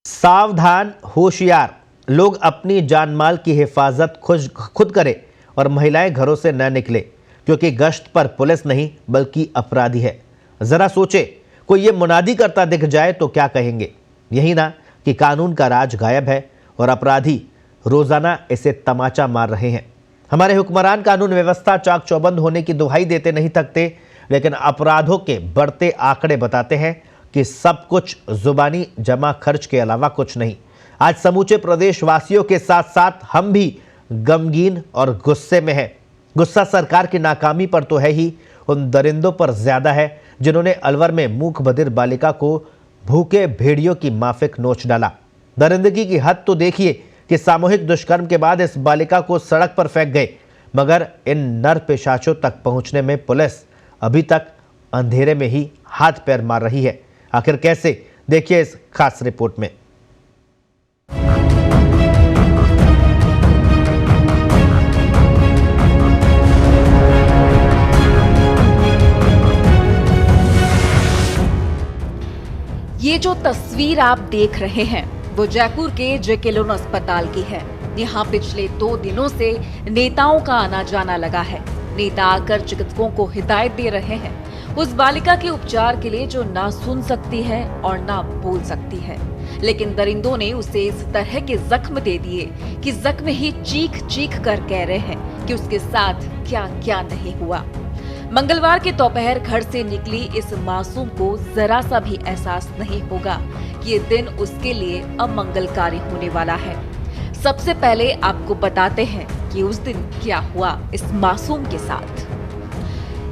सावधान, होशियार लोग अपनी जान माल की हिफाजत खुद करें और महिलाएं घरों से न निकले, क्योंकि गश्त पर पुलिस नहीं बल्कि अपराधी है। जरा सोचे, कोई ये मुनादी करता दिख जाए तो क्या कहेंगे? यही ना कि कानून का राज गायब है और अपराधी रोजाना इसे तमाचा मार रहे हैं। हमारे हुक्मरान कानून व्यवस्था चाक चौबंद होने की दुहाई देते नहीं थकते, लेकिन अपराधों के बढ़ते आंकड़े बताते हैं कि सब कुछ जुबानी जमा खर्च के अलावा कुछ नहीं। आज समूचे प्रदेशवासियों के साथ साथ हम भी गमगीन और गुस्से में हैं। गुस्सा सरकार की नाकामी पर तो है ही, उन दरिंदों पर ज्यादा है जिन्होंने अलवर में मूक बधिर बालिका को भूखे भेड़ियों की माफिक नोच डाला। दरिंदगी की हद तो देखिए कि सामूहिक दुष्कर्म के बाद इस बालिका को सड़क पर फेंक गए, मगर इन नर पिशाचों तक पहुंचने में पुलिस अभी तक अंधेरे में ही हाथ पैर मार रही है। आखिर कैसे, देखिए इस खास रिपोर्ट में। ये जो तस्वीर आप देख रहे हैं वो जयपुर के जेके लोन अस्पताल की है। यहाँ पिछले 2 दिनों से नेताओं का आना जाना लगा है। नेता आकर चिकित्सकों को हिदायत दे रहे हैं उस बालिका के उपचार के लिए जो ना सुन सकती है और ना बोल सकती है, लेकिन दरिंदों ने उसे इस तरह के जख्म दे दिए कि जख्म ही चीख चीख कर कह रहे हैं कि उसके साथ क्या क्या नहीं हुआ। मंगलवार के दोपहर घर से निकली इस मासूम को जरा सा भी एहसास नहीं होगा कि ये दिन उसके लिए अमंगलकारी होने वाला है। सबसे पहले आपको बताते हैं कि उस दिन क्या हुआ इस मासूम के साथ।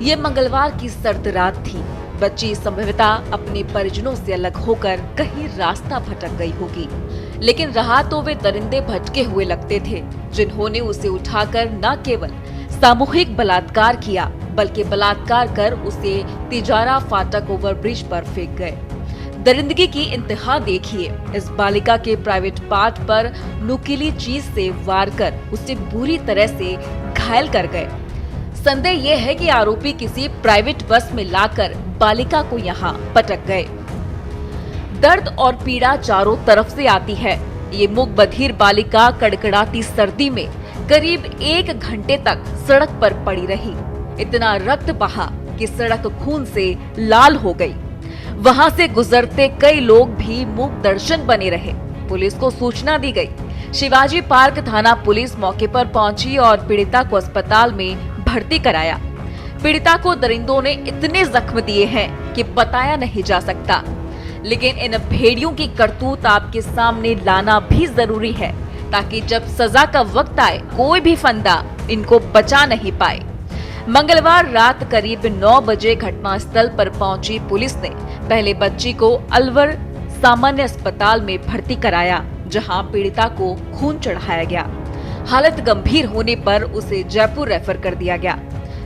ये मंगलवार की सर्द रात थी। बच्ची संभवतः अपने परिजनों से अलग होकर कहीं रास्ता भटक गई होगी, लेकिन रहा तो वे दरिंदे भटके हुए लगते थे, जिन्होंने उसे उठाकर न केवल सामूहिक बलात्कार किया बल्कि बलात्कार कर उसे तिजारा फाटक ओवरब्रिज पर फेंक गए। दरिंदगी की इंतहा देखिए। इस बालिका के प्राइवेट पार्ट पर नुकीली चीज से वार कर उसे बुरी तरह से घायल कर गए। संदेह यह है कि आरोपी किसी प्राइवेट बस में लाकर बालिका को यहाँ पटक गए। दर्द और पीड़ा चारों तरफ से आती है। ये मूक बधिर बालिका कड़कड़ाती सर्दी में करीब 1 घंटे तक सड़क पर पड़ी रही। इतना रक्त बहा कि सड़क खून से लाल हो गई। वहां से गुजरते कई लोग भी मूक दर्शन बने रहे। पुलिस को सूचना दी गई। शिवाजी पार्क थाना पुलिस मौके पर पहुंची और पीड़िता को अस्पताल में भर्ती कराया। पीड़िता को दरिंदों ने इतने जख्म दिए हैं कि बताया नहीं जा सकता, लेकिन इन भेड़ियों की करतूत आपके सामने लाना भी जरूरी है, ताकि जब सजा का वक्त आए कोई भी फंदा इनको बचा नहीं पाए। मंगलवार रात करीब 9 बजे घटनास्थल पर पहुंची पुलिस ने पहले बच्ची को अलवर सामान्य अस्पताल में भर्ती कराया, जहां पीड़िता को खून चढ़ाया गया। हालत गंभीर होने पर उसे जयपुर रेफर कर दिया गया,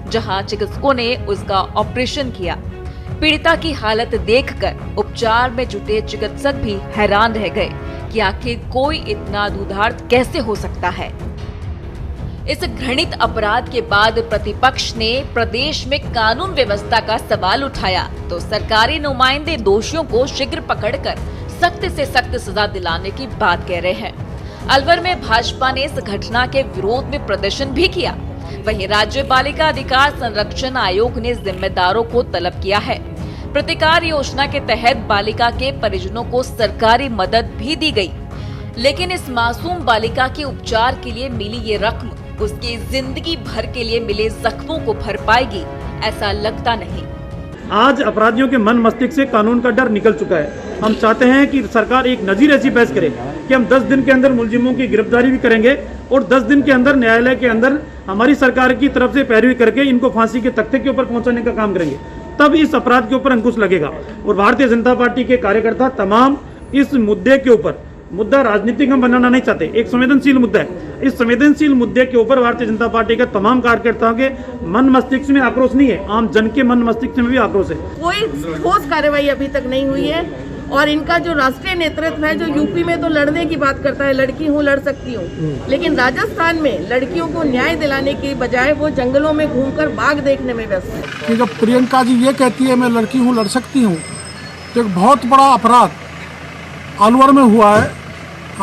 जहां चिकित्सकों ने उसका ऑपरेशन किया। पीड़िता की हालत देखकर उपचार में जुटे चिकित्सक भी हैरान रह गए कि आखिर कोई इतना दुधार्थ कैसे हो सकता है। इस घृणित अपराध के बाद प्रतिपक्ष ने प्रदेश में कानून व्यवस्था का सवाल उठाया तो सरकारी नुमाइंदे दोषियों को शीघ्र पकड़कर सख्त से सख्त सजा दिलाने की बात कह रहे हैं। अलवर में भाजपा ने इस घटना के विरोध में प्रदर्शन भी किया। वहीं राज्य बालिका अधिकार संरक्षण आयोग ने जिम्मेदारों को तलब किया है। प्रतिकार योजना के तहत बालिका के परिजनों को सरकारी मदद भी दी गई, लेकिन इस मासूम बालिका के उपचार के लिए मिली ये रकम उसकी जिंदगी भर के लिए मिले जख्मों को भर पाएगी, ऐसा लगता नहीं। आज अपराधियों के मन मस्तिष्क से कानून का डर निकल चुका है। हम चाहते हैं कि सरकार एक नजीर ऐसी बहस करे कि हम 10 दिन के अंदर मुलजिमों की गिरफ्तारी भी करेंगे और 10 दिन के अंदर न्यायालय के अंदर हमारी सरकार की तरफ से पैरवी करके इनको फांसी के तख्ते के ऊपर पहुंचाने का काम करेंगे। तब इस अपराध के ऊपर अंकुश लगेगा। और भारतीय जनता पार्टी के कार्यकर्ता तमाम इस मुद्दे के ऊपर, मुद्दा राजनीतिक हम बनाना नहीं चाहते, एक संवेदनशील मुद्दा है। इस संवेदनशील मुद्दे के ऊपर भारतीय जनता पार्टी के तमाम कार्यकर्ताओं के मन मस्तिष्क में आक्रोश नहीं है, आम जन के मन मस्तिष्क में भी आक्रोश है। कोई ठोस कार्रवाई अभी तक नहीं हुई है और इनका जो राष्ट्रीय नेतृत्व है, जो यूपी में तो लड़ने की बात करता है, लड़की हूँ लड़ सकती हूँ, लेकिन राजस्थान में लड़कियों को न्याय दिलाने की बजाय वो जंगलों में घूमकर बाघ देखने में व्यस्त है। कि जब प्रियंका जी ये कहती है मैं लड़की हूँ लड़ सकती हूँ, तो एक बहुत बड़ा अपराध अलवर में हुआ है।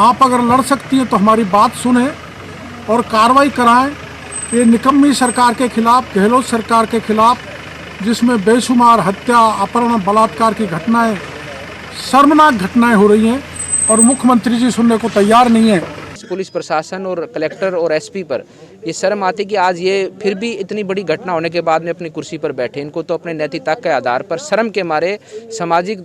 आप अगर लड़ सकती हैं तो हमारी बात सुने और कार्रवाई कराएं। ये निकम्मी सरकार के खिलाफ, गहलोत सरकार के खिलाफ, जिसमें बेशुमार हत्या, अपहरण, बलात्कार की घटनाएं, शर्मनाक घटनाएं हो रही हैं और मुख्यमंत्री जी सुनने को तैयार नहीं है। पुलिस प्रशासन और कलेक्टर और एसपी पर ये शर्म आती कि आज ये फिर भी इतनी बड़ी घटना होने के बाद में अपनी कुर्सी पर बैठे। इनको तो अपने नैतिकता के आधार पर शर्म के मारे सामाजिक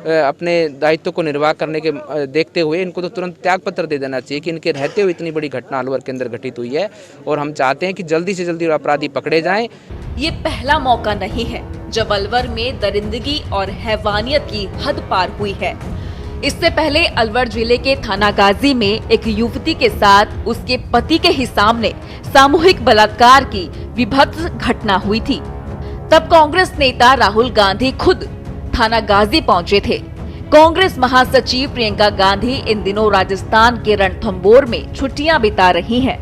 अपने दायित्व को निर्वाह करने के देखते हुए इनको तो तुरंत त्यागपत्र दे देना चाहिए कि इनके रहते हुए इतनी बड़ी घटना अलवर के अंदर घटित हुई है। और हम चाहते हैं कि जल्दी से जल्दी अपराधी पकड़े जाएं। ये पहला मौका नहीं है जब अलवर में दरिंदगी और हैवानियत की हद पार हुई है। इससे पहले अलवर जिले के थाना गाजी में एक युवती के साथ उसके पति के ही सामने सामूहिक बलात्कार की विभत्स घटना हुई थी। तब कांग्रेस नेता राहुल गांधी खुद थाना गाजी पहुंचे थे। कांग्रेस महासचिव प्रियंका गांधी इन दिनों राजस्थान के रणथंभौर में छुट्टियां बिता रही हैं।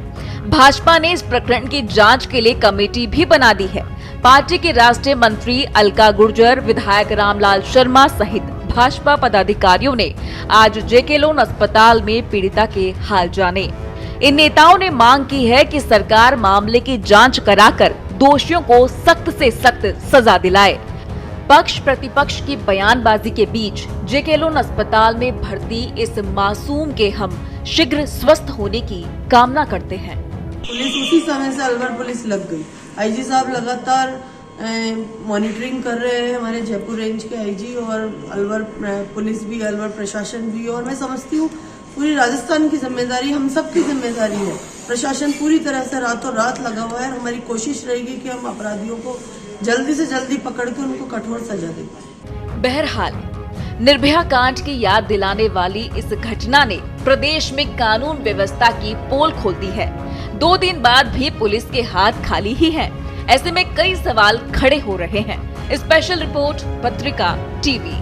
भाजपा ने इस प्रकरण की जांच के लिए कमेटी भी बना दी है। पार्टी के राष्ट्रीय मंत्री अलका गुर्जर, विधायक रामलाल शर्मा सहित भाजपा पदाधिकारियों ने आज जेके लोन अस्पताल में पीड़िता के हाल जाने। इन नेताओं ने मांग की है कि सरकार मामले की जांच कराकर दोषियों को सख्त से सख्त सजा दिलाए। पक्ष प्रतिपक्ष की बयानबाजी के बीच जेके लोन अस्पताल में भर्ती इस मासूम के हम शीघ्र स्वस्थ होने की कामना करते हैं। पुलिस उसी समय से अलवर पुलिस लग गई। आईजी साहब लगातार मॉनिटरिंग कर रहे हैं, हमारे जयपुर रेंज के आईजी और अलवर पुलिस भी, अलवर प्रशासन भी। और मैं समझती हूँ पूरी राजस्थान की जिम्मेदारी, हम सब की जिम्मेदारी है। प्रशासन पूरी तरह से रातों रात लगा हुआ है। हमारी कोशिश रहेगी कि हम अपराधियों को जल्दी से जल्दी पकड़ के उनको कठोर सजा दें। बहरहाल निर्भया कांड की याद दिलाने वाली इस घटना ने प्रदेश में कानून व्यवस्था की पोल खोल दी है। 2 दिन बाद भी पुलिस के हाथ खाली ही हैं। ऐसे में कई सवाल खड़े हो रहे हैं। स्पेशल रिपोर्ट, पत्रिका टीवी।